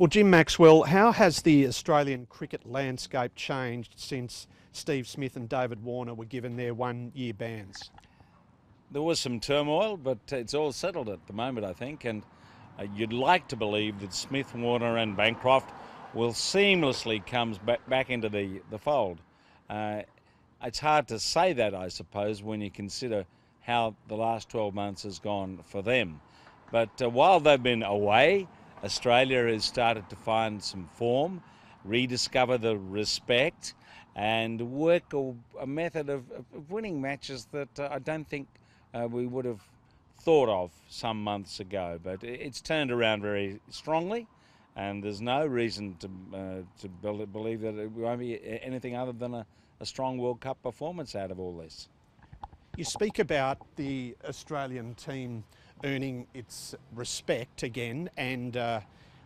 Well, Jim Maxwell, how has the Australian cricket landscape changed since Steve Smith and David Warner were given their one-year bans? There was some turmoil, but it's all settled at the moment, I think, and you'd like to believe that Smith, Warner and Bancroft will seamlessly come back into the fold. It's hard to say that, I suppose, when you consider how the last 12 months has gone for them. But while they've been away, Australia has started to find some form, rediscover the respect, and work a method of winning matches that I don't think we would have thought of some months ago. But it's turned around very strongly, and there's no reason to believe that it won't be anything other than a strong World Cup performance out of all this. You speak about the Australian team earning its respect again and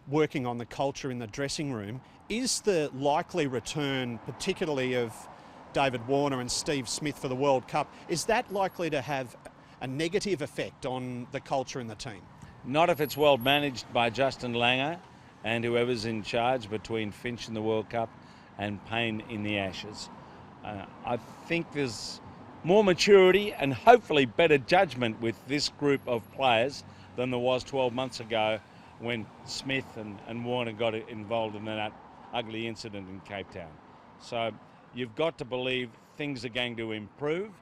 working on the culture in the dressing room. Is the likely return, particularly of David Warner and Steve Smith for the World Cup, is that likely to have a negative effect on the culture in the team? Not if it's well managed by Justin Langer and whoever's in charge between Finch in the World Cup and Payne in the Ashes. I think there's more maturity and hopefully better judgment with this group of players than there was 12 months ago when Smith and Warner got involved in that ugly incident in Cape Town. So you've got to believe things are going to improve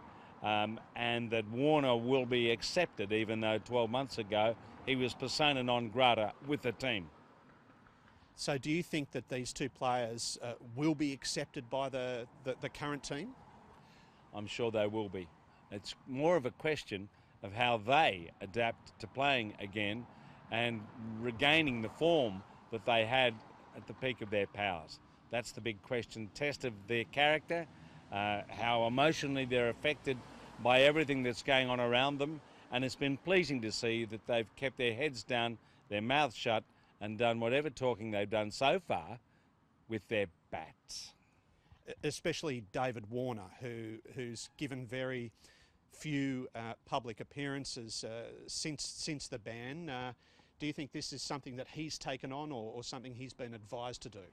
and that Warner will be accepted, even though 12 months ago he was persona non grata with the team. So do you think that these two players will be accepted by the current team? I'm sure they will be. It's more of a question of how they adapt to playing again and regaining the form that they had at the peak of their powers. That's the big question. Test of their character, how emotionally they're affected by everything that's going on around them. And it's been pleasing to see that they've kept their heads down, their mouths shut, and done whatever talking they've done so far with their bats. Especially David Warner, who's given very few public appearances since the ban. Do you think this is something that he's taken on or something he's been advised to do?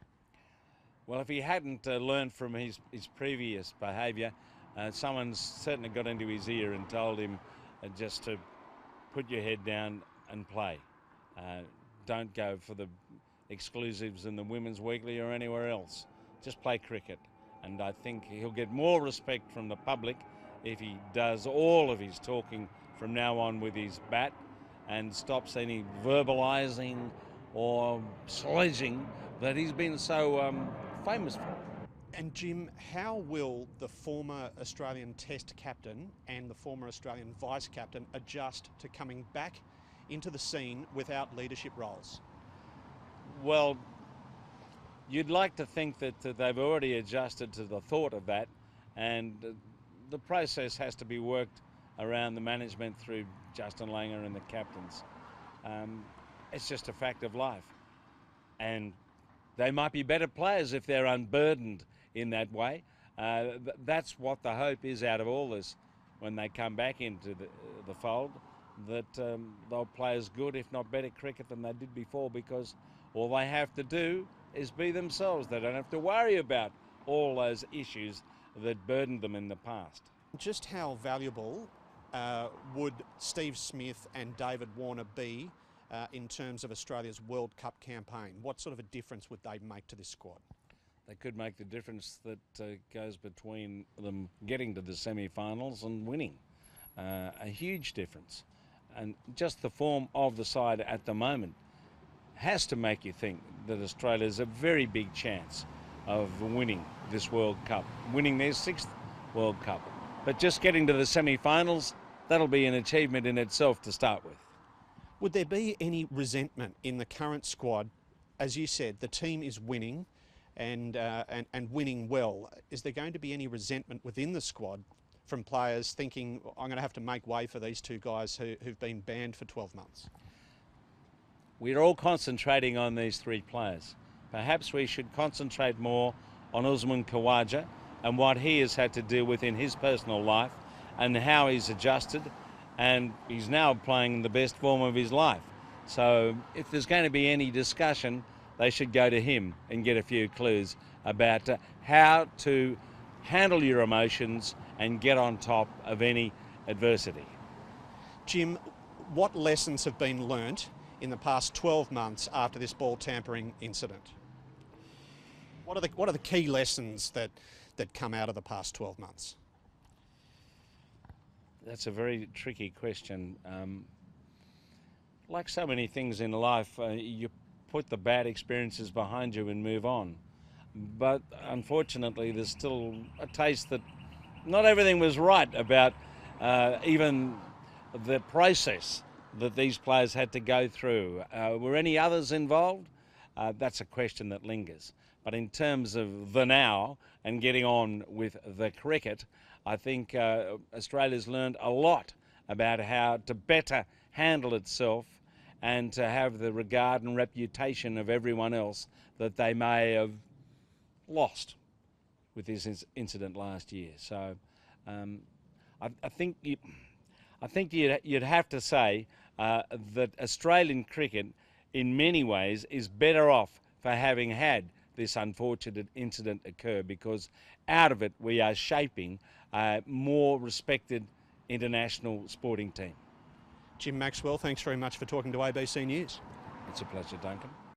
Well, if he hadn't learned from his previous behaviour, someone's certainly got into his ear and told him just to put your head down and play. Don't go for the exclusives in the Women's Weekly or anywhere else. Just play cricket. And I think he'll get more respect from the public if he does all of his talking from now on with his bat and stops any verbalising or sledging that he's been so famous for. And Jim, how will the former Australian Test captain and the former Australian vice captain adjust to coming back into the scene without leadership roles? Well, you'd like to think that they've already adjusted to the thought of that, and the process has to be worked around the management through Justin Langer and the captains. It's just a fact of life. And they might be better players if they're unburdened in that way. That's what the hope is out of all this when they come back into the fold, that they'll play as good, if not better, cricket than they did before, because all they have to do is be themselves. They don't have to worry about all those issues that burdened them in the past. Just how valuable would Steve Smith and David Warner be in terms of Australia's World Cup campaign? What sort of a difference would they make to this squad? They could make the difference that goes between them getting to the semi-finals and winning. A huge difference. And just the form of the side at the moment has to make you think that Australia's a very big chance of winning this World Cup, winning their 6th World Cup. But just getting to the semi-finals, that'll be an achievement in itself to start with. Would there be any resentment in the current squad? As you said, the team is winning and winning well. Is there going to be any resentment within the squad from players thinking, I'm going to have to make way for these two guys who've been banned for 12 months? We're all concentrating on these three players. Perhaps we should concentrate more on Usman Khawaja and what he has had to deal with in his personal life and how he's adjusted, and he's now playing the best form of his life. So if there's going to be any discussion, they should go to him and get a few clues about how to handle your emotions and get on top of any adversity. Jim, what lessons have been learnt in the past 12 months after this ball tampering incident? What are the key lessons that come out of the past 12 months? That's a very tricky question. Like so many things in life, you put the bad experiences behind you and move on. But unfortunately, there's still a taste that not everything was right about even the process that these players had to go through. Were any others involved? That's a question that lingers. But in terms of the now and getting on with the cricket, I think Australia's learned a lot about how to better handle itself and to have the regard and reputation of everyone else that they may have lost with this incident last year. So I think you'd have to say that Australian cricket in many ways is better off for having had this unfortunate incident occur, because out of it we are shaping a more respected international sporting team. Jim Maxwell, thanks very much for talking to ABC News. It's a pleasure, Duncan.